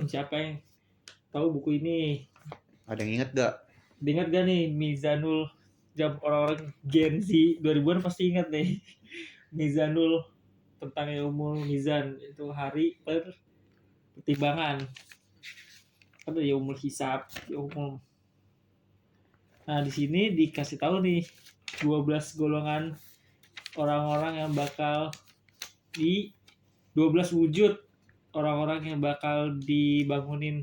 Siapa yang tahu buku ini? Ada yang inget gak? Ingat gak nih Mizanul? Jam orang-orang Gen Z 2000-an pasti ingat nih. Mizanul, tentang ilmu mizan, itu hari pertimbangan. Ada yaumul hisab, yaumul. Nah, di sini dikasih tahu nih 12 golongan orang-orang yang bakal 12 wujud orang-orang yang bakal dibangunin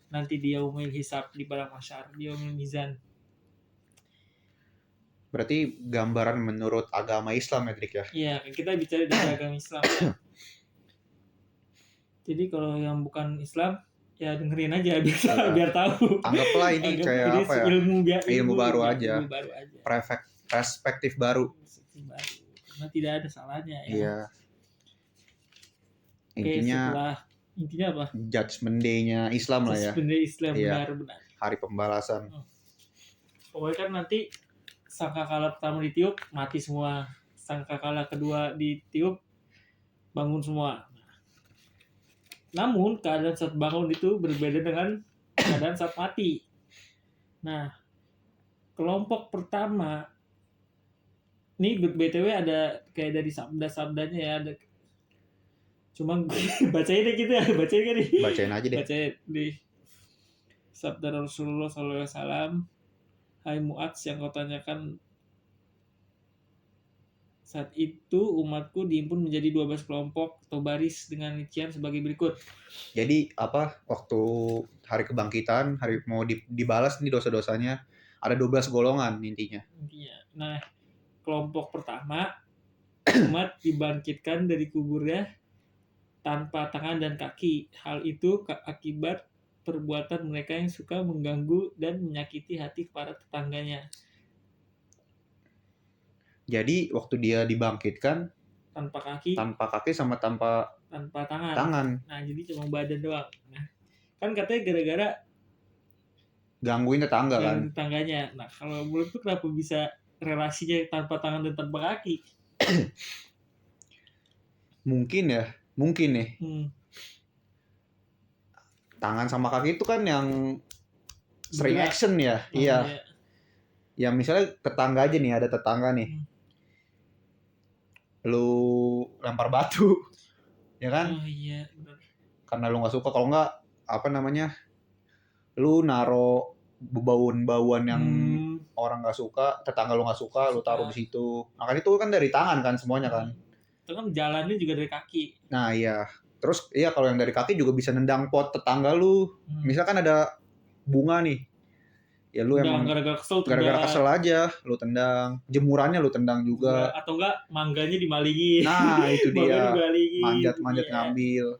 nanti di yaumul hisab, di padang mahsyar, di yaumul mizan. Berarti gambaran menurut agama Islam ya, Trik ya? Iya, kita bicara dari agama Islam ya. Jadi kalau yang bukan Islam ya dengerin aja biar tahu. Anggaplah ini kayak ini apa ya? Ilmu baru aja. Ilmu baru aja. Perspektif baru. Karena tidak ada salahnya ya. Iya. Intinya apa? Judgment Day-nya Islam lah ya. Judgment Day Islam, iya. benar. Hari pembalasan. Pokoknya kan nanti sangkakala pertama ditiup mati semua. Sangkakala kedua ditiup bangun semua. Namun keadaan saat bangun itu berbeda dengan keadaan saat mati. Nah, kelompok pertama ini BTW ada kayak dari sabda-sabdanya ya, ada. Cuma bacain deh gitu ya, bacain kan nih. Bacain aja deh. Bacain di sabda Rasulullah SAW. Hai Mu'adz, yang kau tanyakan saat itu umatku dihimpun menjadi 12 kelompok atau baris dengan rincian sebagai berikut. Jadi waktu hari kebangkitan, hari mau dibalas nih dosa-dosanya, ada 12 golongan intinya. Nah, kelompok pertama, umat dibangkitkan dari kuburnya tanpa tangan dan kaki. Hal itu akibat perbuatan mereka yang suka mengganggu dan menyakiti hati para tetangganya. Jadi waktu dia dibangkitkan tanpa kaki sama tanpa tangan. Nah, jadi cuma badan doang. Nah, kan katanya gara-gara gangguin tetangganya. Nah, kalau menurut tuh kenapa bisa relasinya tanpa tangan dan tanpa kaki? Mungkin nih. Tangan sama kaki itu kan yang sering action ya. Iya. Ya misalnya tetangga aja nih, ada tetangga nih. Lu lempar batu. Ya kan? Oh iya, benar. Karena lu enggak suka, kalau enggak lu naro bauan yang orang enggak suka, tetangga lu enggak suka, lu taruh di situ. Nah, kan itu kan dari tangan kan semuanya kan. Itu kan jalannya juga dari kaki. Nah, iya. Terus kalau yang dari kaki juga bisa nendang pot tetangga lu. Misalkan ada bunga nih. Ya lu emang gara-gara kesel aja lu tendang, jemurannya lu tendang juga. Atau enggak mangganya dimalingin. Nah, itu dia. Manjat ngambil.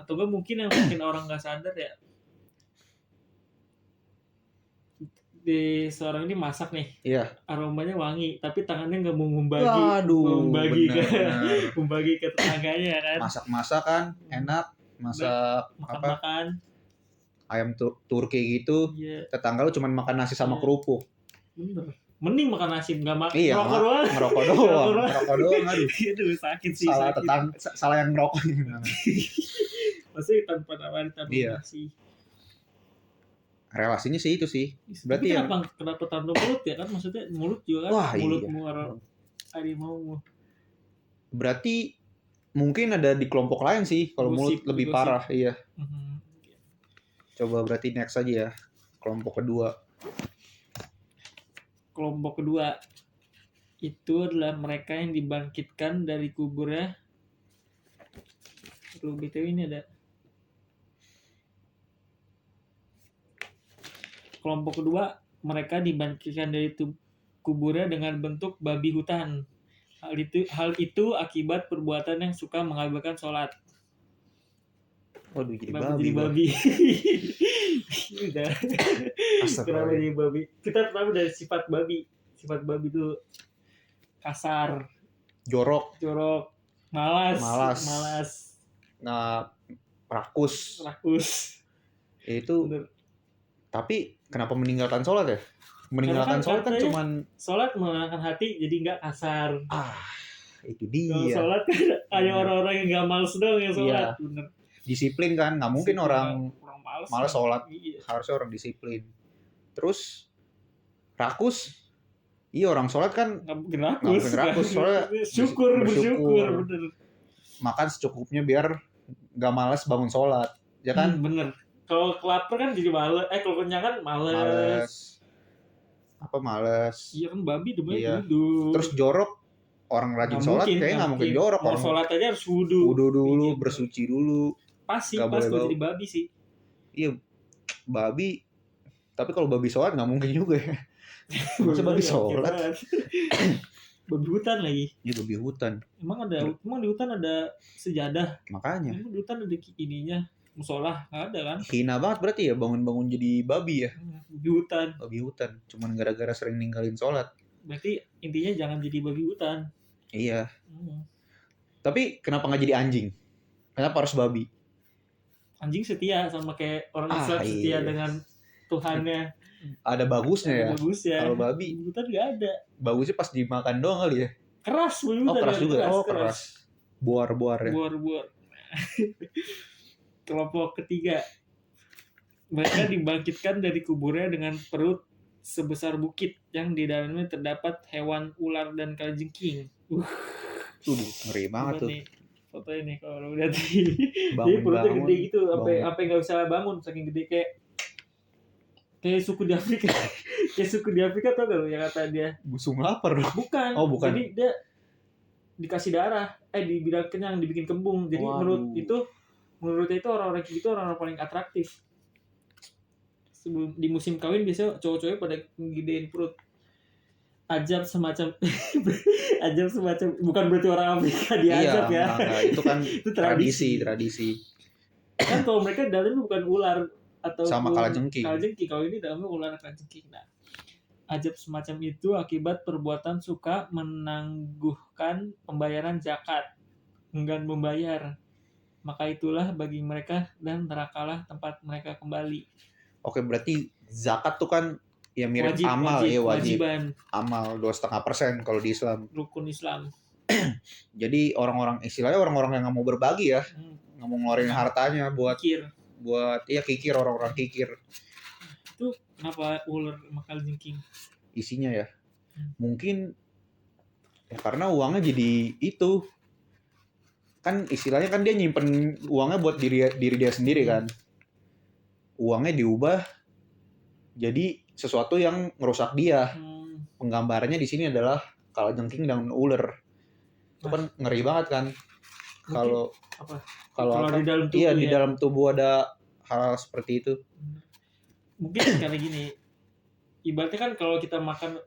Atau enggak mungkin yang mungkin orang enggak sadar ya. Di seorang ini masak nih. Iya. Aromanya wangi, tapi tangannya enggak mau membagi. Membagi ke tetangganya kan. Masak-masak kan enak, masak makan ayam Turki gitu. Iya. Tetangga lu cuma makan nasi sama kerupuk. Bener. Mending makan nasi enggak makan. Iya, ngerokok doang. Aduh. Itu sakit sih. Salah yang ngerokok. Maksudnya tanpa nasi. Relasinya sih itu sih. Berarti kenapa tanpa mulut ya kan? Maksudnya mulut juga kan. Wah, mulutmu harimau. Berarti mungkin ada di kelompok lain sih kalau mulut lebih parah. Iya. Coba berarti next aja ya. Kelompok kedua itu adalah mereka yang dibangkitkan dari kuburnya. BTW ini ada. Kelompok kedua, mereka dibangkitkan dari kuburnya dengan bentuk babi hutan. Hal itu akibat perbuatan yang suka mengabaikan sholat. Waduh, jadi babi. Udah. Kenapa jadi babi? Kita pertama dari sifat babi. Sifat babi itu kasar, jorok, malas. Nah, rakus. Itu. Bener. Tapi kenapa meninggalkan sholat ya? Meninggalkan sholat kan cuman sholat menenangkan hati, jadi nggak kasar. Itu dia. Kalau sholat kan hanya orang-orang yang nggak males doang yang sholat. Iya. Bener. disiplin kan, nggak mungkin orang malas sholat. Iya. Harusnya orang disiplin. Terus rakus, iya orang sholat kan nggak mungkin rakus soalnya bersyukur bener. Makan secukupnya biar nggak malas bangun sholat, ya kan? Bener. Kalau lapar kan jadi males, kalau kenyang kan males. Males. Iya kan babi demen Iya. duduk. Terus jorok, orang rajin sholat kayaknya nggak mungkin jorok. Mau sholat aja harus wudu dulu, bersuci dulu. Pas kalau jadi babi sih. Iya, babi. Tapi kalau babi sholat nggak mungkin juga ya. Masa babi sholat? Babi hutan lagi. Iya, babi hutan. Emang di hutan ada sejadah? Makanya. Emang di hutan ada ininya, musola? Nggak ada kan? Hina banget berarti ya bangun-bangun jadi babi ya. Babi hutan. Cuman gara-gara sering ninggalin sholat. Berarti intinya jangan jadi babi hutan. Iya. Tapi kenapa nggak jadi anjing? Kenapa harus babi? Anjing setia sama kayak orang Islam setia dengan Tuhannya. Ada bagusnya ya. Kalau babi hutan nggak ada. Bagusnya pas dimakan doang kali ya. Keras babi hutan. Keras juga. Keras. Buar ya. Buar. Kelompok ketiga. Mereka dibangkitkan dari kuburnya dengan perut sebesar bukit yang di dalamnya terdapat hewan ular dan kalajengking. Ngeri banget tuh. Foto ini kalau lu lihat jadi perutnya gede gitu sampai nggak bisa bangun saking gede kayak suku di Afrika. Kayak suku di Afrika tau gak lu yang kata dia busung lapar? Bukan. Jadi dia dikasih darah, dibilang kenyang, dibikin kembung. Jadi menurutnya itu orang-orang gitu orang-orang paling atraktif. Sebelum di musim kawin biasanya cowok-cowoknya pada ngegedein perut. Ajab semacam bukan berarti orang Afrika diajab ya. Enggak, itu kan itu tradisi. Kan kalau mereka dalamnya bukan ular atau sama kalajengking. Kalau ini dalamnya ular kalajengking. Nah, ajab semacam itu akibat perbuatan suka menangguhkan pembayaran zakat, enggan membayar. Maka itulah bagi mereka dan nerakalah tempat mereka kembali. Oke, berarti zakat tuh kan ya mirip amal ya, wajib. Amal 2,5% kalau di Islam. Rukun Islam. Jadi orang-orang istilahnya orang-orang yang nggak mau berbagi ya, nggak mau ngeluarin hartanya buat kikir, orang-orang kikir. Itu kenapa ular makal jengking? Isinya ya, mungkin ya karena uangnya jadi itu kan istilahnya kan dia nyimpen uangnya buat diri dia sendiri kan. Uangnya diubah jadi sesuatu yang ngerusak dia. Penggambarannya di sini adalah kalajengking dan ular. Itu kan ngeri banget kan. Kalau di dalam tubuh di dalam tubuh ada hal seperti itu. Mungkin karena gini. Ibaratnya kan kalau kita makan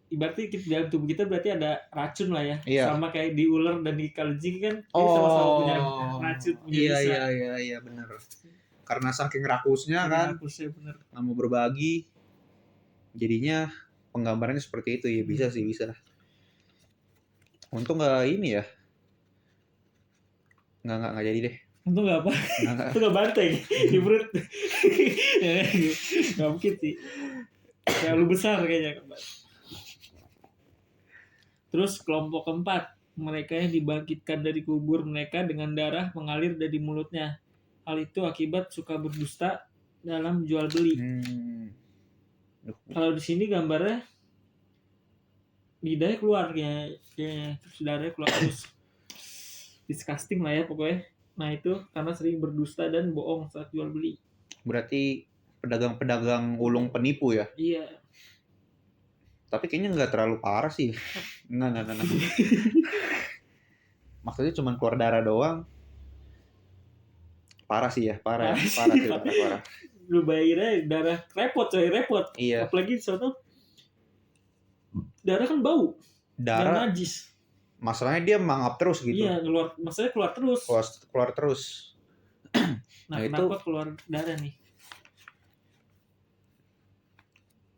ibaratnya di dalam tubuh kita berarti ada racun lah ya. Iya. Sama kayak di ular dan di kalajengking kan sama-sama punya racun. Iya benar. Karena saking rakusnya kan, nggak mau berbagi, jadinya penggambarannya seperti itu ya. Bisa. Untung nggak ini ya, nggak jadi deh. Untung nggak apa? Itu nggak banteng di perut. Nggak mungkin sih. Terlalu besar kayaknya. Terus kelompok keempat, mereka yang dibangkitkan dari kubur mereka dengan darah mengalir dari mulutnya. Hal itu akibat suka berdusta dalam jual beli. Kalau di sini gambarnya lidahnya keluar kayaknya, terus darahnya keluar terus. Disgusting lah ya pokoknya. Nah itu karena sering berdusta dan bohong saat jual beli. Berarti pedagang-pedagang ulung penipu ya? Iya. Tapi kayaknya nggak terlalu parah sih. Nggak. Maksudnya cuma keluar darah doang. Parah sih ya, parah. Lu bayangin darah repot. Iya. Apalagi di sana darah kan bau. Darah najis. Masalahnya dia mangap terus gitu. Iya, maksudnya keluar terus. Keluar terus. Nah, kenapa keluar darah nih?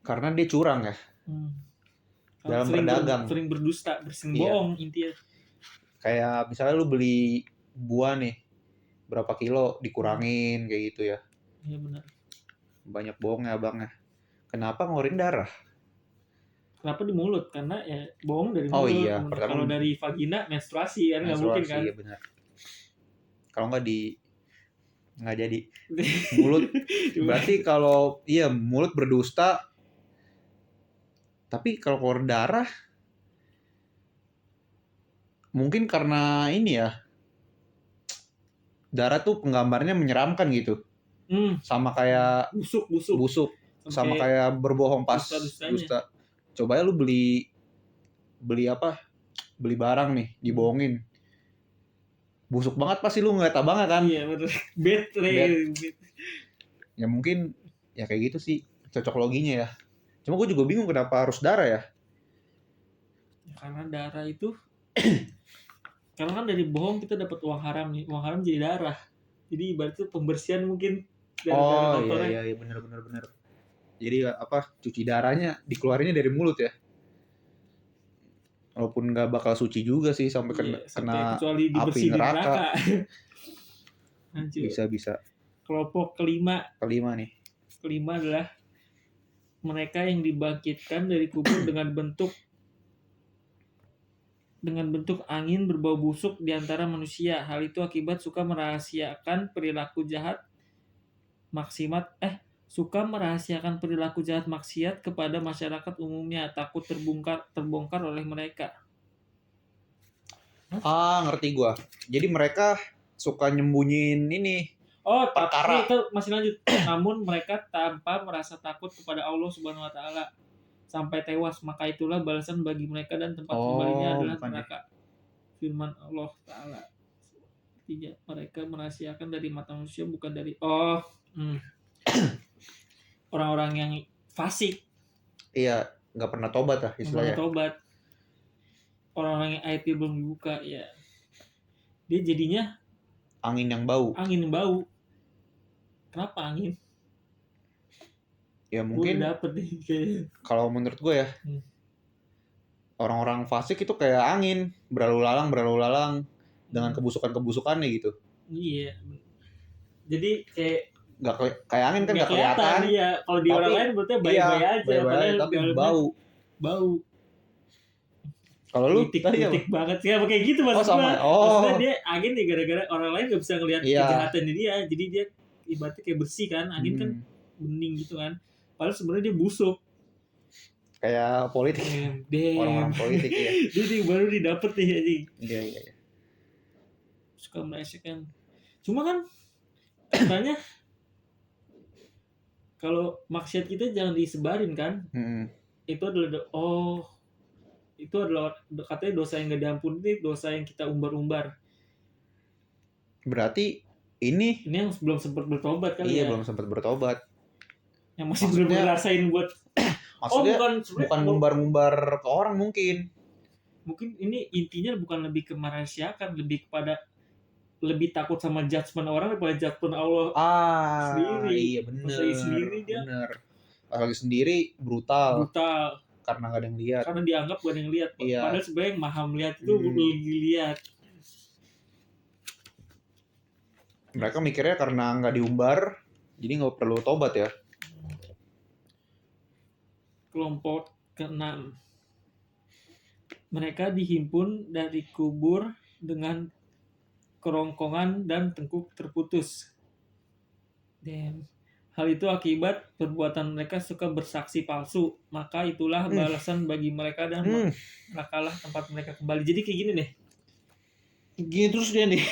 Karena dia curang ya. Dalam berdagang. Sering berdusta, sering bohong intinya. Kayak misalnya lu beli buah nih, berapa kilo dikurangin kayak gitu ya. Iya benar. Banyak bohongnya abangnya. Kenapa ngeluarin darah? Kenapa di mulut? Karena ya bohong dari mulut. Oh iya. Kalau dari vagina menstruasi kan nggak mungkin kan? Iya benar. Kalau nggak di nggak jadi. Mulut berarti kalau mulut berdusta, tapi kalau keluar darah mungkin karena ini ya, darah tuh penggambarnya menyeramkan gitu, sama kayak busuk, sama kayak berbohong pas dusta. Coba ya lu beli barang nih dibohongin, busuk banget pasti lu nggak tahu banget kan. Iya betul. Bad. Ya mungkin ya kayak gitu sih cocok loginya ya. Cuma gue juga bingung kenapa harus darah ya. Karena darah itu karena kan dari bohong kita dapat uang haram nih, uang haram jadi darah. Jadi ibaratnya pembersihan mungkin. Iya benar. Jadi cuci darahnya dikeluarinnya dari mulut ya. Walaupun nggak bakal suci juga sih sampai kena kecuali api neraka. Bisa. Kelompok kelima nih. Kelima adalah mereka yang dibangkitkan dari kubur dengan bentuk angin berbau busuk di antara manusia. Hal itu akibat suka merahasiakan perilaku jahat maksiat kepada masyarakat umumnya, takut terbongkar oleh mereka. Ngerti gua. Jadi mereka suka nyembunyiin ini. Tapi itu masih lanjut. Namun mereka tanpa merasa takut kepada Allah Subhanahu wa taala sampai tewas, maka itulah balasan bagi mereka dan tempat kembalinya adalah neraka. Firman Allah taala. 3. Mereka merahasiakan dari mata manusia bukan dari orang-orang yang fasik. Iya, nggak pernah tobat lah istilahnya. Orang-orang yang ayatnya belum dibuka ya. Dia jadinya angin yang bau. Kenapa angin? Ya mungkin kalau menurut gue ya, orang-orang fasik itu kayak angin berlalu lalang dengan kebusukannya gitu. Iya. Jadi kayak angin kan nggak kelihatan. Iya. Kalau di orang lain berarti baik-baik aja. Tapi bau. Kalau lu kritik banget sih, kayak gitu maksudnya. Maksudnya dia angin nih gara-gara orang lain nggak bisa ngelihat kejahatan dia, jadi dia ibaratnya kayak bersih kan, angin kan bening gitu kan. Padahal sebenarnya dia busuk. Kayak politik. Orang-orang politik ya. Jadi baru didapet nih anjing. Iya. Suka merahasiakan. Cuma kan katanya kalau maksiat kita jangan disebarin kan. Itu adalah katanya dosa yang gak diampuni, dosa yang kita umbar-umbar. Berarti ini yang belum sempat bertobat kali ya. Iya, belum sempat bertobat. Yang masih belum ngerasain buat maksudnya bukan ngumbar-ngumbar ke orang mungkin. Mungkin ini intinya bukan lebih ke merahasiakan, lebih kepada lebih takut sama judgement orang daripada judgement Allah sendiri. Iya benar. Pas lagi sendiri brutal. Karena nggak ada yang lihat. Karena dianggap gak ada yang lihat. Iya. Padahal sebenarnya yang maha melihat itu lagi lihat. Mereka mikirnya karena nggak diumbar, jadi nggak perlu tobat ya. Kelompok ke-6. Mereka dihimpun dari kubur dengan kerongkongan dan tengkuk terputus. Hal itu akibat perbuatan mereka suka bersaksi palsu, maka itulah balasan bagi mereka dan nerakalah tempat mereka kembali. Jadi kayak gini nih. Gini terus dia nih.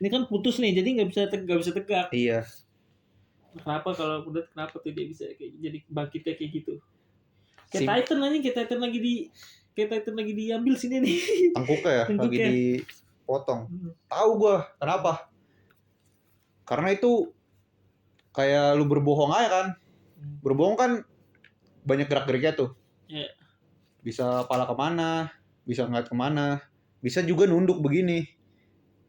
Ini kan putus nih, jadi nggak bisa tegak. Iya. Kenapa tuh dia bisa jadi bangkitnya kayak gitu? Kayak Titan lagi diambil sini nih. Tengkuknya ya, lagi dipotong. Tahu gua kenapa? Karena itu kayak lu berbohong aja kan. Berbohong kan banyak gerak-geriknya tuh. Yeah. Bisa pala kemana, bisa ngeliat kemana, bisa juga nunduk begini.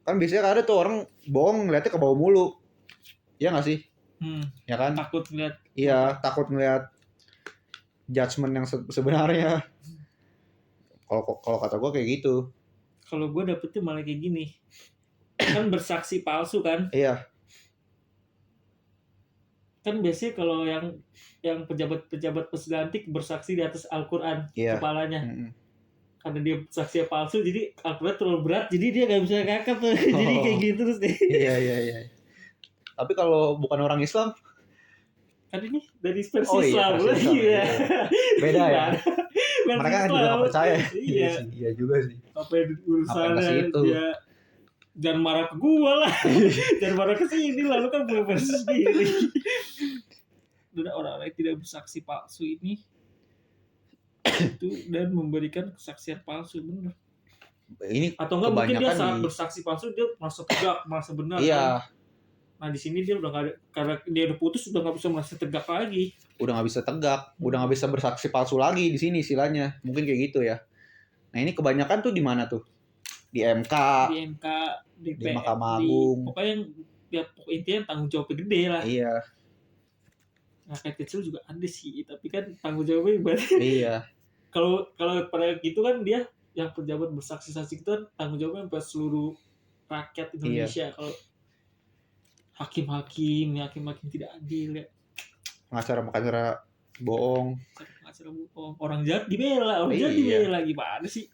Kan biasanya ada tuh orang bohong ngeliatnya ke bawah mulu. Iya nggak sih? Ya kan? Takut ngeliat. Iya, takut ngeliat judgement yang sebenarnya. Kalau kata gue kayak gitu. Kalau gue dapetnya malah kayak gini. Kan bersaksi palsu kan? Iya. Kan biasanya kalau yang pejabat pesugantik bersaksi di atas Al-Quran kepalanya. Karena dia saksi palsu, jadi Al-Quran terlalu berat, jadi dia nggak bisa ngangkat tuh. Jadi kayak gitu terus deh. Iya. Tapi kalau bukan orang Islam, kan ini dari versi oh iya, Islam. versi Islam, Iya. beda ya. Versi Mereka kan juga Islam. nggak percaya. Iya. Iya juga sih. Apa yang urusannya situ? dia jangan marah ke gua lah. Jangan marah ke sini lah, lu kan punya versi sendiri. Dan orang-orang yang tidak bersaksi palsu ini itu dan memberikan kesaksian palsu, benar. Ini Atau enggak mungkin dia saat kebanyakan bersaksi palsu dia merasa tegak, merasa benar. Iya. Kan? Nah di sini dia udah nggak ada, karena dia udah putus udah nggak bisa merasa tegak lagi. Udah nggak bisa tegak, udah nggak bisa bersaksi palsu lagi di sini istilahnya. Mungkin kayak gitu ya. Nah ini kebanyakan tuh di mana tuh? Di MK. Di MK, di Mahkamah Agung. Pokoknya yang intinya tanggung jawabnya gede lah. Iya. Rakyat kecil juga ada sih, tapi kan tanggung jawabnya berarti. Iya. Kalau pada gitu kan dia yang pejabat bersaksi-saksi itu kan tanggung jawabnya sampai seluruh rakyat Indonesia. Iya. Kalau hakim-hakim tidak adil ya. Pengacara bohong. Orang jahat dibela, jahat dibela, gimana sih?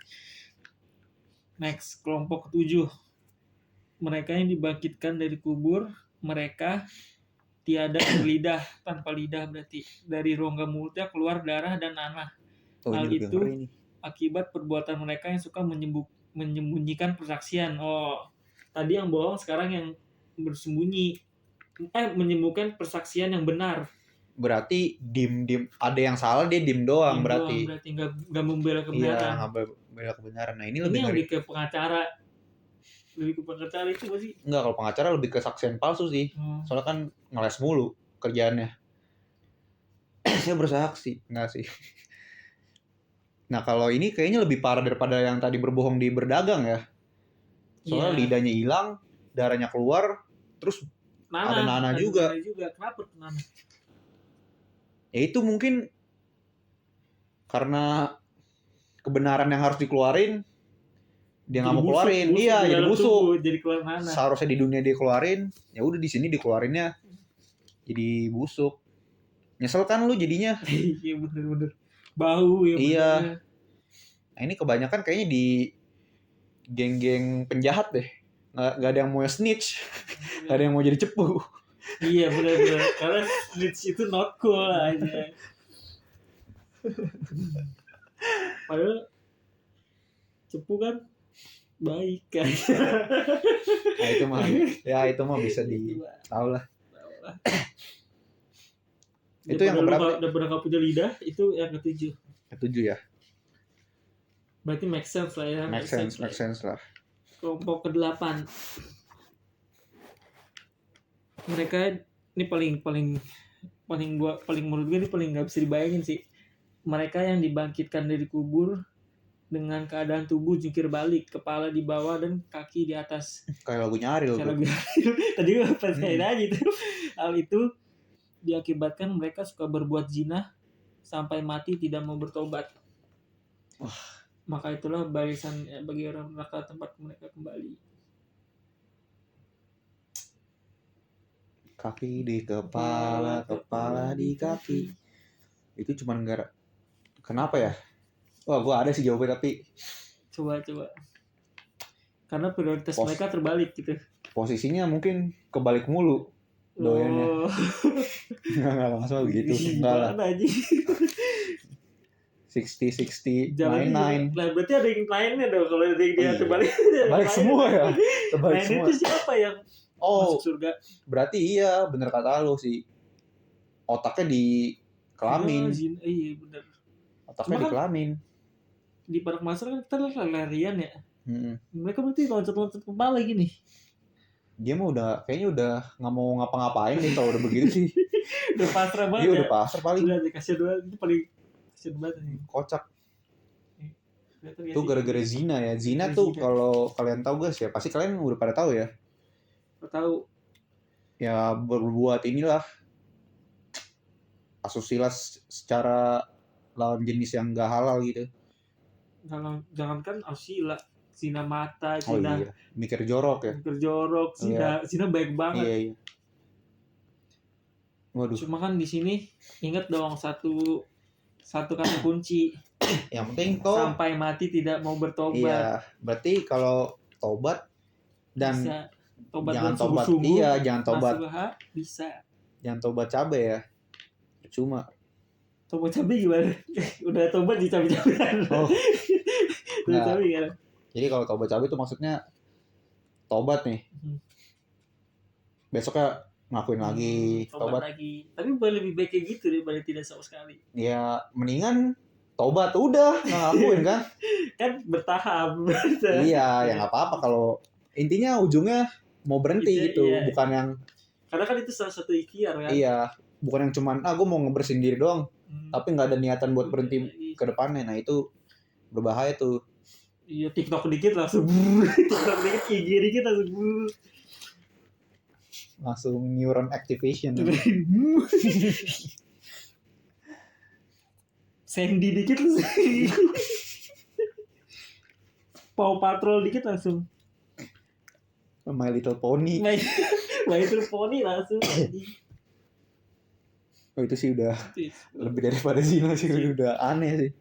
Next, kelompok ke-7. Mereka yang dibangkitkan dari kubur, mereka tiada berlidah, tanpa lidah berarti. Dari rongga mulutnya keluar darah dan nanah. Hal itu akibat perbuatan mereka yang suka menyembunyikan persaksian. Oh, tadi yang bohong, sekarang yang bersembunyi. Menyembuhkan persaksian yang benar. Berarti dim ada yang salah dia dim doang, berarti nggak membela kebenaran. Iya, nggak membela kebenaran. Nah ini lebih ke pengacara. Lebih ke pengacara itu nggak sih? Enggak, kalau pengacara lebih ke saksian palsu sih. Soalnya kan ngeles mulu kerjaannya. Saya bersaksi enggak sih. Nah kalau ini kayaknya lebih parah daripada yang tadi berbohong di berdagang ya. Soalnya lidahnya hilang, darahnya keluar, terus ada nanah juga. Kenapa nanah? Ya itu mungkin karena kebenaran yang harus dikeluarin dia nggak mau keluarin, iya jadi busuk. Jadi keluar nanah. Seharusnya di dunia dia keluarin, ya udah di sini dikeluarinnya jadi busuk. Nyesel kan lu jadinya? Iya bener. Bau ya. Iya. Nah ini kebanyakan kayaknya di geng-geng penjahat deh. Nggak ada yang mau snitch, nggak ada yang mau jadi cepu. Iya benar. Karena snitch itu not cool aja. Padahal cepu kan baik kan. Nah itu mah bisa tahu lah. Itu yang berapa? Udah pernah punya lidah, itu yang ke-7. Ke-7 ya. Berarti make sense lah ya. Make sense lah. Kelompok ke-8. Mereka ini paling menurut gue ini paling nggak bisa dibayangin sih. Mereka yang dibangkitkan dari kubur dengan keadaan tubuh jungkir balik, kepala di bawah dan kaki di atas. Kayak lagunya Ariel. Tadi gue pas kayak aja itu. Hal itu diakibatkan mereka suka berbuat zina sampai mati tidak mau bertobat. Maka itulah barisan bagi orang neraka tempat mereka kembali. Kaki di kepala di kaki. Itu cuma enggak. Kenapa ya? Wah, gua ada sih jawabannya tapi coba. Karena prioritas mereka terbalik gitu. Posisinya mungkin kebalik mulu doyannya. Enggak masalah begitu. Enggak lah. 60 99. Lah berarti ada yang lainnya dong kalau dia terbalik. Terbalik semua ya. Terbalik semua. Itu siapa yang masuk surga? Berarti iya bener kata lo sih. Otaknya di kelamin. Iya bener. Otaknya di kelamin. Di Padang Masar kan kita larian ya. Mereka berarti loncat-loncat kepala gini. Dia mah kayaknya udah nggak mau ngapa-ngapain nih kalau udah begitu sih. Udah pasrah banget. Iya udah pasrah paling. Udah dikasih dua itu paling kasian banget nih. Kocak. Itu gara-gara zina ya. Zina tuh kalau kalian tahu guys ya, pasti kalian udah pada tahu ya. Tahu. Ya berbuat inilah asusila secara lawan jenis yang enggak halal gitu. Jangankan asusila, zina mata, zina. Oh iya, mikir jorok ya. Zina baik banget. Iya. Waduh. Cuma kan di sini ingat dong satu kata kunci. Yang penting sampai mati tidak mau bertobat. Iya, berarti kalau tobat dan jangan tobat. Iya, jangan tobat. Bisa. Jangan tobat cabe ya. Cuma tobat cabe gimana? Udah tobat di cabe-cabean. Oh. Udah cabe kan. Jadi kalau tobat cabe itu maksudnya tobat nih. Besoknya ngakuin lagi, tobat lagi. Tapi lebih baik kayak gitu daripada tidak sama sekali. Ya mendingan tobat udah ngakuin kan. Kan bertahap. Iya, ya nggak apa-apa kalau intinya ujungnya mau berhenti gitu, iya. Bukan yang karena kan itu salah satu ikhtiar kan. Iya, bukan yang cuman gue mau ngebersihin diri doang, tapi nggak ada niatan buat berhenti ke depannya. Nah itu berbahaya tuh. Iya, TikTok dikit langsung TikTok dikit, IG dikit langsung neuron activation. Sandy dikit langsung Paw Patrol dikit langsung My Little Pony. My Little Pony langsung. Oh itu sih udah lebih daripada zina sih, udah aneh sih.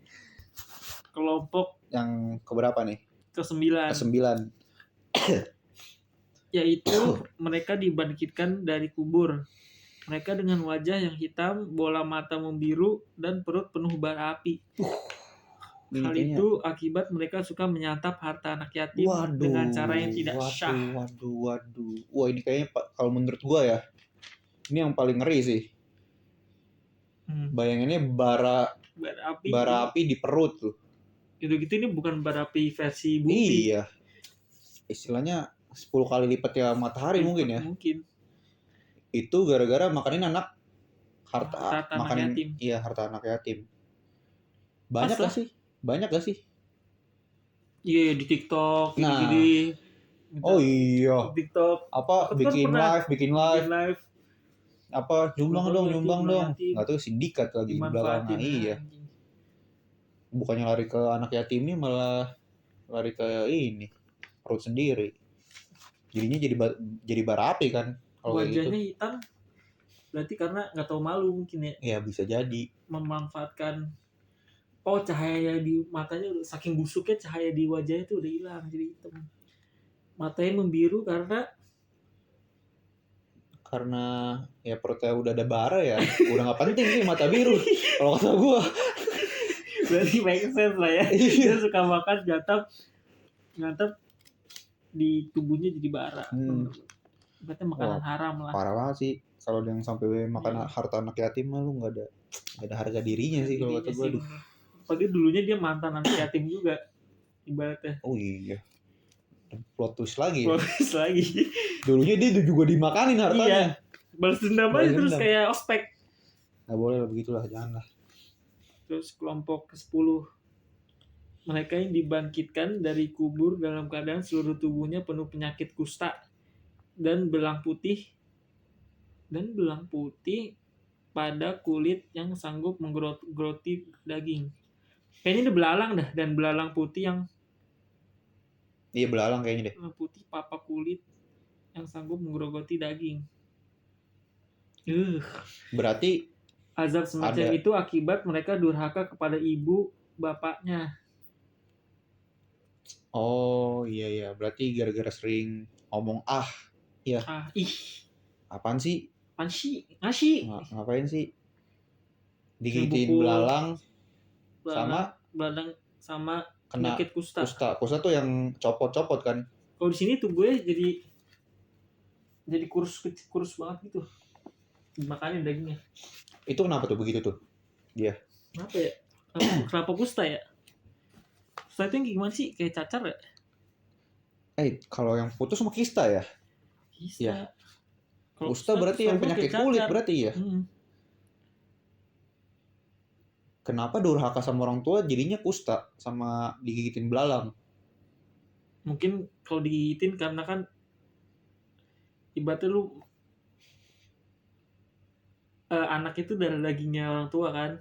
Kelompok yang keberapa nih? Ke-9. Yaitu mereka dibangkitkan dari kubur. Mereka dengan wajah yang hitam, bola mata membiru, dan perut penuh bara api. Hal itu akibat mereka suka menyantap harta anak yatim dengan cara yang tidak syah. Waduh. Wah ini kayaknya kalau menurut gua ya, ini yang paling ngeri sih. Bayangannya bara api di perut tuh. Gitu ini bukan bara api versi bumi. Iya. Istilahnya 10 kali lipat ya matahari mungkin ya. Mungkin. Itu gara-gara makanin harta anak yatim. Iya, harta anak yatim. Banyak gak sih? Iya, di TikTok gini. Oh iya. TikTok. Apa bikin live. Apa nyumbang dong. Enggak tahu sindikat lagi di belakangnya. Iya. Bukannya lari ke anak yatimnya malah lari ke ini perut sendiri. Jadinya jadi bara api kan. Wajahnya gitu. Hitam berarti karena nggak tahu malu mungkin ya. Iya bisa jadi. Memanfaatkan cahaya di matanya saking busuknya cahaya di wajahnya itu udah hilang jadi hitam. Matanya membiru karena ya perutnya udah ada bara ya. Udah nggak penting sih mata biru. Kalau kata gua. Berarti make sense lah ya. Dia suka makan nyantap di tubuhnya jadi bara. Berarti makanan haram lah. Parah banget sih. Kalau yang sampai makan harta anak yatim mah lu nggak ada harga dirinya sih kalau kata gua. Padahal dulunya dia mantan anak yatim juga ibaratnya. Oh iya. Plot twist lagi. Dulunya dia juga dimakanin hartanya. Iya. Balas dendam aja terus kayak ospek. Nggak boleh lah begitulah, janganlah. Terus kelompok ke-10. Mereka yang dibangkitkan dari kubur dalam keadaan seluruh tubuhnya penuh penyakit kusta dan belang putih pada kulit yang sanggup menggeroti daging. Kayaknya ini belalang dah, dan belalang putih yang Iya belalang kayaknya deh. Putih papa kulit yang sanggup menggerogoti daging. Berarti azab semacam itu akibat mereka durhaka kepada ibu bapaknya. Oh iya. Berarti gara-gara sering ngomong iya. Apaan sih? Ngasih. Ngapain sih? Digigitin belalang sama kena penyakit kusta. Kusta tuh yang copot-copot kan. Kalau di sini tuh gue jadi kurus banget gitu. Makanin dagingnya. Itu kenapa tuh begitu tuh? Dia. Kenapa ya? Kenapa kusta ya? Kusta itu yang gimana sih? Kayak cacar ya? Kalau yang putus sama kista ya? Kista. Ya. Kusta berarti yang penyakit kulit berarti ya? Kenapa durhaka sama orang tua jadinya kusta sama digigitin belalang? Mungkin kalau digigitin karena kan ibaratnya lu anak itu dari dagingnya orang tua kan.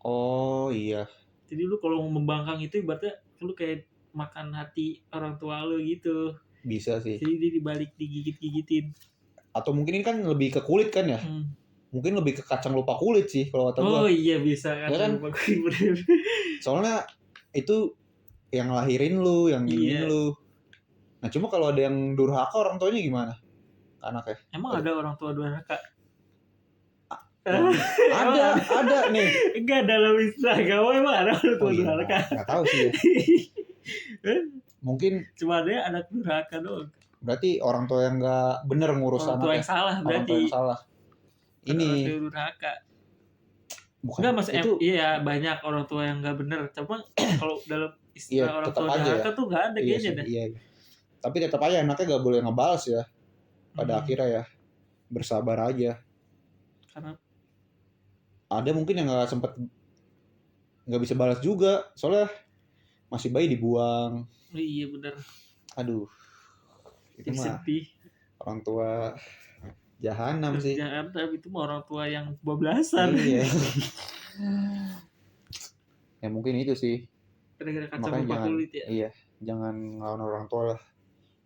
Oh iya. Jadi lu kalau membangkang itu ibaratnya lu kayak makan hati orang tua lu gitu. Bisa sih. Jadi dia dibalik digigit-gigitin. Atau mungkin ini kan lebih ke kulit kan ya? Mungkin lebih ke kacang lupa kulit sih kalau kata gua. Oh iya bisa kacang lupa kulit. Soalnya itu yang lahirin lu, yang iniin lu. Nah cuma kalau ada yang durhaka orang tuanya gimana anaknya? Emang ada orang tua durhaka? Ada nih. Enggak, dalam istilah agama emang ada orang tua durhaka. Nggak tahu sih ya. Mungkin cuma ada anak durhaka doang. Berarti orang tua yang nggak bener ngurus orang tua anaknya. yang salah berarti. Orang tua yang salah. Ini orang tua durhaka. Bukan. Enggak, Mas, itu iya banyak orang tua yang nggak bener. Cuma kalau dalam istilah orang tua durhaka tuh nggak ada kayaknya deh. Iya. Tapi tetap aja anaknya nggak boleh ngebales ya. Pada akhirnya ya bersabar aja. Karena ada mungkin yang nggak bisa balas juga, soalnya masih bayi dibuang. Iya benar. Aduh, itu mah sedih. Orang tua jahanam sih. Jahanam itu mah orang tua yang bablasan. Iya. Ya mungkin itu sih. Gara-gara kaca bapak kulit ya. Iya, jangan ngelawan orang tua lah.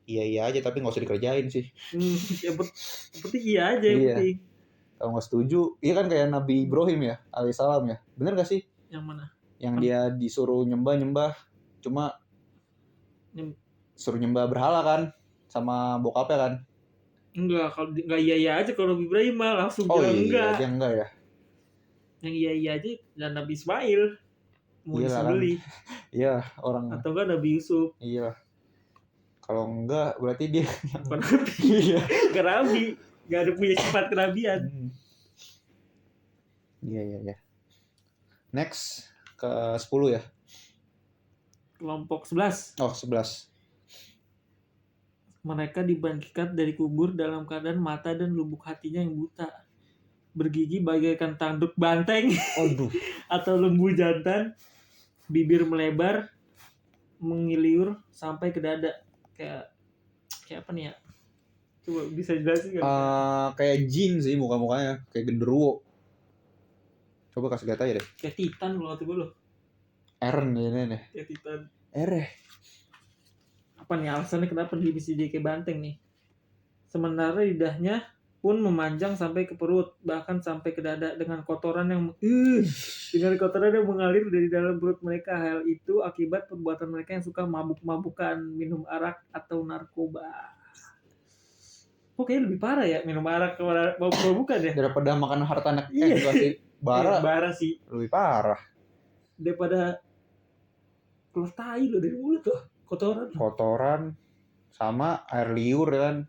Iya aja tapi nggak usah dikerjain sih. Yang penting iya aja yang penting. Kalau nggak setuju, iya kan kayak Nabi Ibrahim ya, alaihissalam ya. Bener gak sih? Yang mana? Yang dia disuruh nyembah, cuma suruh nyembah berhala kan, sama bokapnya kan? Enggak, kalau enggak iya aja kalau Nabi Ibrahim mah langsung bilang enggak. Dia enggak ya. Yang iya aja dan Nabi Ismail mau disembeli. Iya, orang. Atau enggak Nabi Yusuf. Iya. Kalau enggak berarti dia bukan Nabi. Iya. Enggak Nabi. Gak ada punya sifat kenabian. Iya. Next ke 10 ya. Kelompok 11. Oh 11. Mereka dibangkitkan dari kubur dalam keadaan mata dan lubuk hatinya yang buta, bergigi bagaikan tanduk banteng. Atau lembu jantan, bibir melebar, mengiliur sampai ke dada. Kayak apa nih ya? Coba bisa jelasin kan? Kayak jin sih muka-mukanya, kayak genderuwo. Coba kasih lihat aja deh. Kayak Titan loh kata gue loh. Eren ini. Kayak Titan. Apa nih alasannya kenapa dia bisa jadi kayak banteng nih? Sementara lidahnya pun memanjang sampai ke perut, bahkan sampai ke dada dengan kotoran yang mengalir dari dalam perut mereka. Hal itu akibat perbuatan mereka yang suka mabuk-mabukan, minum arak atau narkoba. Kayaknya lebih parah ya minum arak kepada mabuk-mabukan ya? Daripada makan harta anak kasih bara. Bara sih. Lebih parah. Daripada keluar tai loh dari mulut loh. Kotoran sama air liur kan.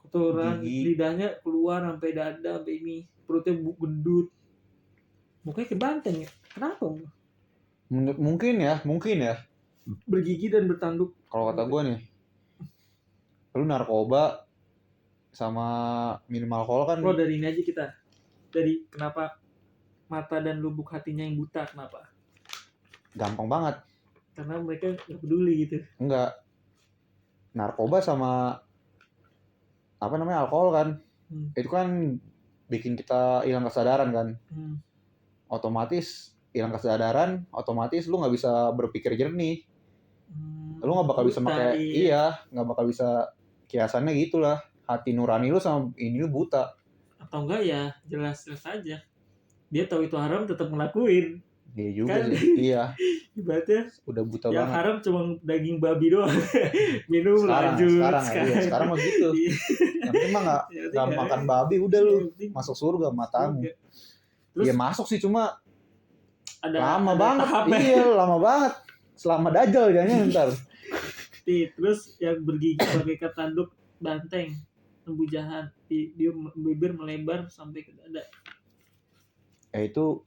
Kotoran, lidahnya keluar sampai dada, sampai ini, perutnya gendut. Mukanya kayak banteng ya. Kenapa? Mungkin ya. Bergigi dan bertanduk. Kalau kata gue nih, lu narkoba sama minum alkohol kan. Dari ini aja kita. Dari kenapa mata dan lubuk hatinya yang buta, kenapa? Gampang banget. Karena mereka nggak peduli gitu. Enggak. Narkoba sama alkohol kan. Itu kan bikin kita hilang kesadaran kan. Otomatis hilang kesadaran, otomatis lu nggak bisa berpikir jernih. Lu nggak bakal bisa pakai nggak bakal bisa kiasannya gitulah. Hati nurani lu sama ini lu buta. Atau enggak ya jelas aja. Dia tahu itu haram tetap ngelakuin. Iya juga kan? Sih. Iya. Ibaratnya udah buta yang banget. Yang haram cuma daging babi doang. Minum lanjut. Sekarang mah gitu. Yang penting mah nggak makan babi udah lu masuk surga matamu. Terus, masuk sih cuma lama banget. Iya lama banget. Selama dajjal kayaknya ntar. Terus yang bergigi bagaikan tanduk banteng, lembu jahat, dia bibir melebar sampai ke dada. Itu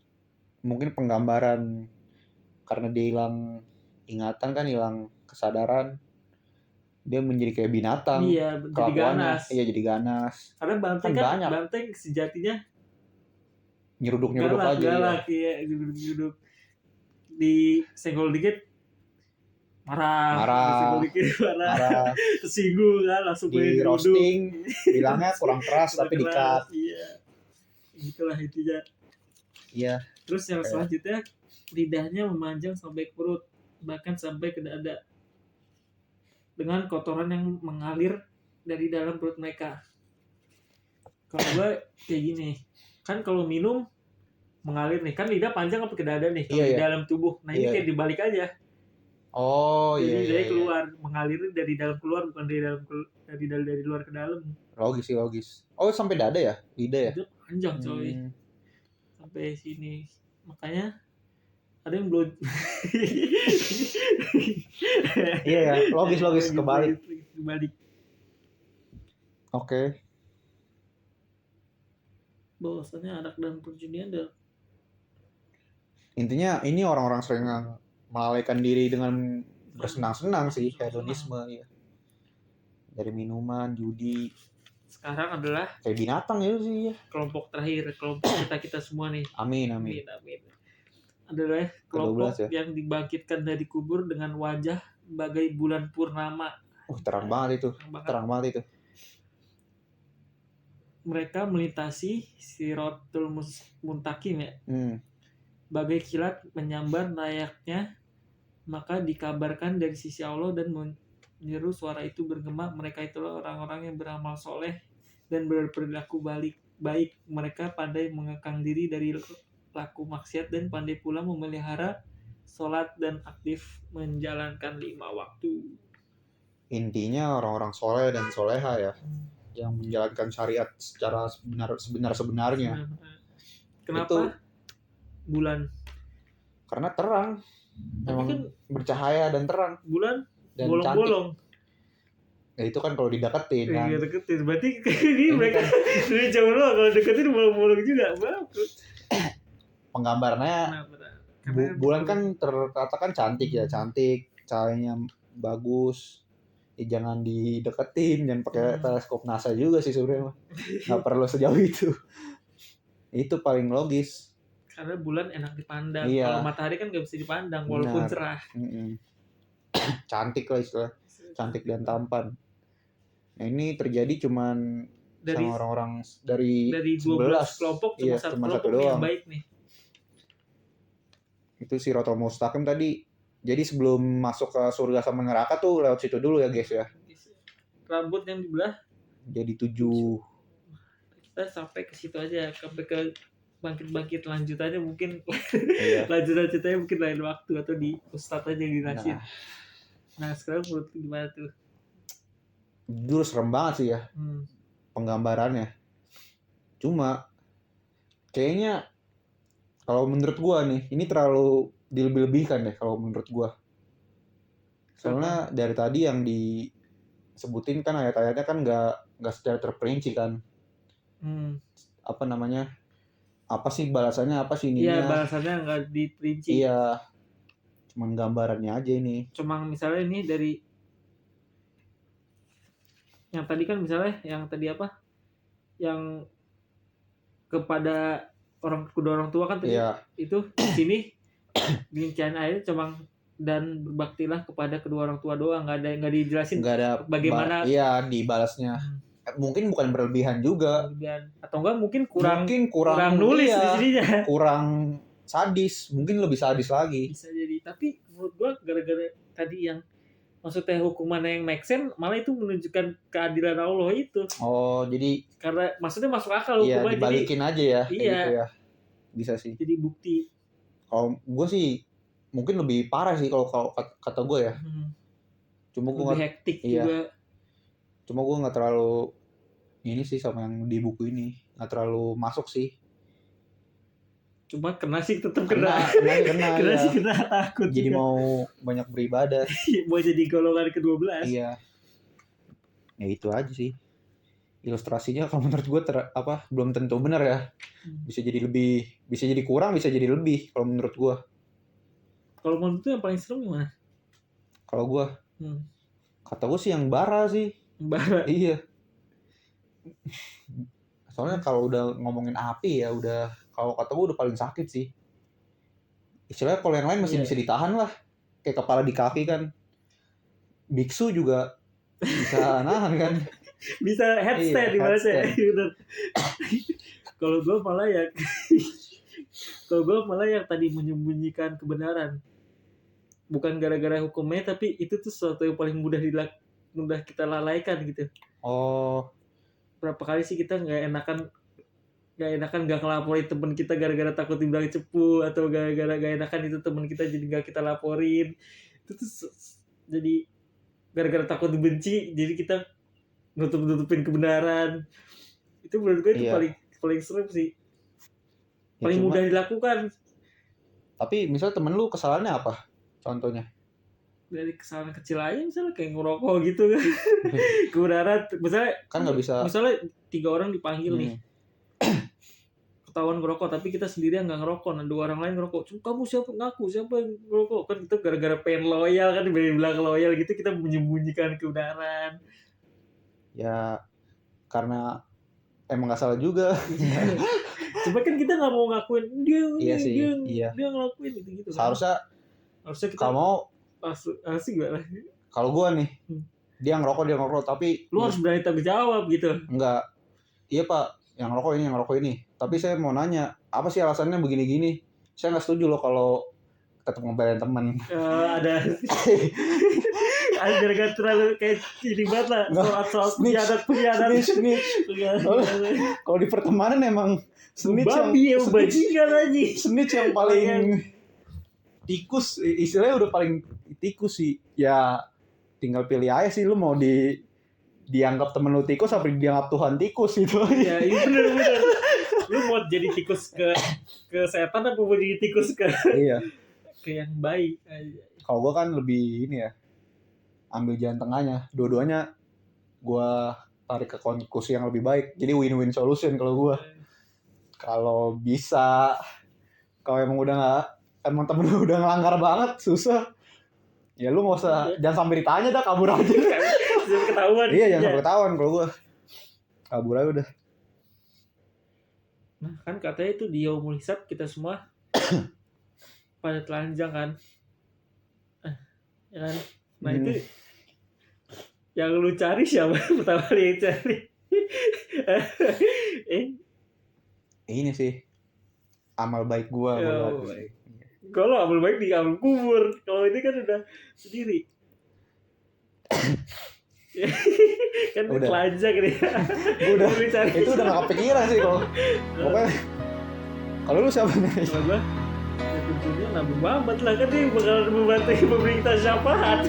mungkin penggambaran karena dia hilang ingatan kan, hilang kesadaran, dia menjadi kayak binatang. Iya, jadi ganas. Iya, jadi ganas. Karena banteng kan banteng sejatinya nyeruduk aja. Galak, iya, nyeruduk. Disenggol dikit marah. Tersinggung kan langsung di roasting. Bilangnya kurang keras tapi di-cut. Iya. Itulah intinya. Iya. Terus yang selanjutnya lidahnya memanjang sampai ke perut, bahkan sampai ke dada, dengan kotoran yang mengalir dari dalam perut mereka. Kalau gue kayak gini, kan kalau minum mengalir nih, kan lidah panjang apa ke dada nih, di dalam tubuh. Nah ini kayak dibalik aja. Oh Jadi iya dari iya. keluar, mengalir dari dalam keluar, bukan dari luar ke dalam. Logis sih, logis. Oh sampai dada ya, lidah ya. Itu panjang coy, sampai sini. Makanya ada yang blow. Iya ya, logis kebalik. Kebalik. Oke. Bahwasanya anak dan perjudian dan Intinya ini orang-orang sering melalaikan diri dengan bersenang-senang sih, hedonisme ya. Dari minuman, judi. Sekarang adalah kayak binatang itu sih ya. Kelompok terakhir, kelompok kita semua nih. Amin. Adalah kelompok ya? yang dibangkitkan dari kubur dengan wajah bagai bulan purnama. Terang banget itu. Terang banget itu. Mereka melintasi Siratul Muntaqim ya. Bagai kilat menyambar layaknya, maka dikabarkan dari sisi Allah dan menyeru suara itu bergema, mereka itulah orang-orang yang beramal soleh dan berperilaku baik. Mereka pandai mengekang diri dari laku maksiat dan pandai pula memelihara sholat dan aktif menjalankan 5 waktu. Intinya orang-orang soleh dan soleha ya, yang menjalankan syariat secara sebenarnya. Kenapa itu bulan? Karena terang. Memang kan bercahaya dan terang. Bulan dan bolong-bolong. Ya itu kan kalau dideketin kan. Iya deketin. Berarti ini mereka dari jauh loh, kalau deketin bolong-bolong juga. Penggambarnya bulan kan terkatakan cantik ya, cantik, cahayanya bagus. Jangan dideketin, jangan pakai teleskop NASA juga sih sebenarnya. Nggak perlu sejauh itu. Itu paling logis. Karena bulan enak dipandang. Iya. Kalau matahari kan nggak bisa dipandang walaupun cerah. Cantik lah istilah. Cantik dan tampan. Nah ini terjadi cuman dari sama orang-orang dari 12 kelompok cuma satu kelompok yang baik nih. Itu Siratul Mustaqim tadi. Jadi sebelum masuk ke surga sama neraka tuh lewat situ dulu ya guys ya. Rambut yang dibelah jadi 7. Kita sampai ke situ aja, sampai ke bangkit lanjutannya mungkin. Iya. lanjutannya mungkin lain waktu atau di Ustadz aja di nasib. Nah sekarang menurut gimana tuh? Dulu serem banget sih ya penggambarannya. Cuma kayaknya kalau menurut gua nih ini terlalu dilebih-lebihkan deh kalau menurut gua. Soalnya dari tadi yang disebutin kan ayat-ayatnya kan nggak secara terperinci kan. Apa namanya? Apa sih balasannya, apa sih ininya? Iya balasannya nggak diperinci. Iya. Cuman gambarannya aja ini. Cuma misalnya ini dari yang tadi kan misalnya yang tadi apa? Yang kepada kedua orang tua kan tadi. Iya. Itu di sini rincian air cuma dan berbaktilah kepada kedua orang tua doang, nggak dijelasin bagaimana iya dibalasnya. Mungkin bukan berlebihan juga. Atau enggak mungkin kurang nulis di sininya. Kurang sadis, mungkin lebih sadis lagi. Bisa jadi, tapi menurut gua gara-gara tadi yang maksudnya hukuman yang make sense, malah itu menunjukkan keadilan Allah itu. Oh, jadi karena maksudnya masuk akal hukuman. Iya, dibalikin jadi, aja ya. Iya. Gitu ya. Bisa sih. Jadi bukti. Kalau gua sih mungkin lebih parah sih kalau kata gue ya. Cuma gue lebih hektik juga. Cuma gue nggak terlalu ini sih sama yang di buku ini, nggak terlalu masuk sih. Cuma kena sih tetap kena ya. sih kena takut. Jadi juga. Mau banyak beribadah. Mau jadi golongan ke-12. Iya. Ya itu aja sih. Ilustrasinya kalau menurut gue belum tentu benar ya. Bisa jadi lebih, bisa jadi kurang, bisa jadi lebih kalau menurut gue. Kalau menurut itu yang paling serem gimana? Kalau gue, kata gue sih yang bara sih. Bara. Iya. Soalnya kalau udah ngomongin api ya udah, kalau kata gue udah paling sakit sih. Istilahnya kalau yang lain masih bisa ditahan lah. Kayak kepala di kaki kan. Biksu juga bisa nahan kan. Bisa headstand di mana sih? Kalau gue malah yang tadi menyembunyikan kebenaran. Bukan gara-gara hukumnya, tapi itu tuh sesuatu yang paling mudah kita lalaikan gitu. Oh. Berapa kali sih kita nggak enakan nggak ngelaporin teman kita gara-gara takut dibilang cepu, atau gara-gara nggak enakan itu teman kita jadi nggak kita laporin. Itu tuh jadi gara-gara takut dibenci, jadi kita nutupin kebenaran. Itu menurut gue itu Iya. paling serem sih. Ya, Paling cuma, mudah dilakukan. tapi misal temen lu kesalahannya apa? Contohnya? Dari kesalahan kecil aja, misalnya kayak ngerokok gitu kan. Kebenaran, misalnya Kan nggak bisa. Misalnya 3 orang dipanggil nih, ketahuan ngerokok, tapi kita sendirian nggak ngerokok, nah 2 orang lain ngerokok. Kamu siapa yang ngerokok? Kan itu gara-gara pengen loyal kan, bilang loyal gitu, kita menyembunyikan kebenaran. Ya karena emang nggak salah juga. Coba kan kita nggak mau ngakuin Iya sih, dia ngelakuin gitu Seharusnya kita kalau mau, asik gimana? kalau gua nih, dia ngerokok, tapi lu harus berani tanggung jawab gitu. Enggak. Iya Pak, yang ngerokok ini. Tapi saya mau nanya, apa sih alasannya begini-gini? Saya nggak setuju loh kalau ketemu belain teman. Ada gara-gara terlalu kayak ini banget lah, soal pengkhianat. Kalau di pertemanan emang snitch babi yang bajingan aja. Snitch yang paling tikus, istilahnya udah paling tikus sih. Ya tinggal pilih aja sih, lu mau dianggap temen lu tikus apa dianggap Tuhan tikus gitu. Ya iya bener. Lu mau jadi tikus ke setan apa mau jadi tikus ke yang baik aja. Kalau gue kan lebih ini ya, ambil jalan tengahnya. Dua-duanya gue tarik ke konklusi yang lebih baik. Jadi win-win solution kalau gue. Kalau bisa, kalau emang temen lu udah ngelanggar banget, susah. Ya lu nggak usah, jangan sampai ditanya dah, kabur aja. Jangan ketahuan. Iya, jangan sampai ketahuan kalau gue. Kabur aja udah. Nah kan katanya itu di yaumul hisab kita semua pada telanjang kan. Ya kan? Nah itu yang lu cari siapa? Pertama kali yang cari. Ini sih amal baik gue. Kalau amal baik di amal kubur, kalau ini kan udah sendiri. Kan udah telanjang nih. Udah itu udah gak kepikiran sih kalau. Pokoknya kalau lu siapa nih? Kalau gue ya tentunya Nabi Muhammad lah, kan dia bakal membantu pemerintah syafaat.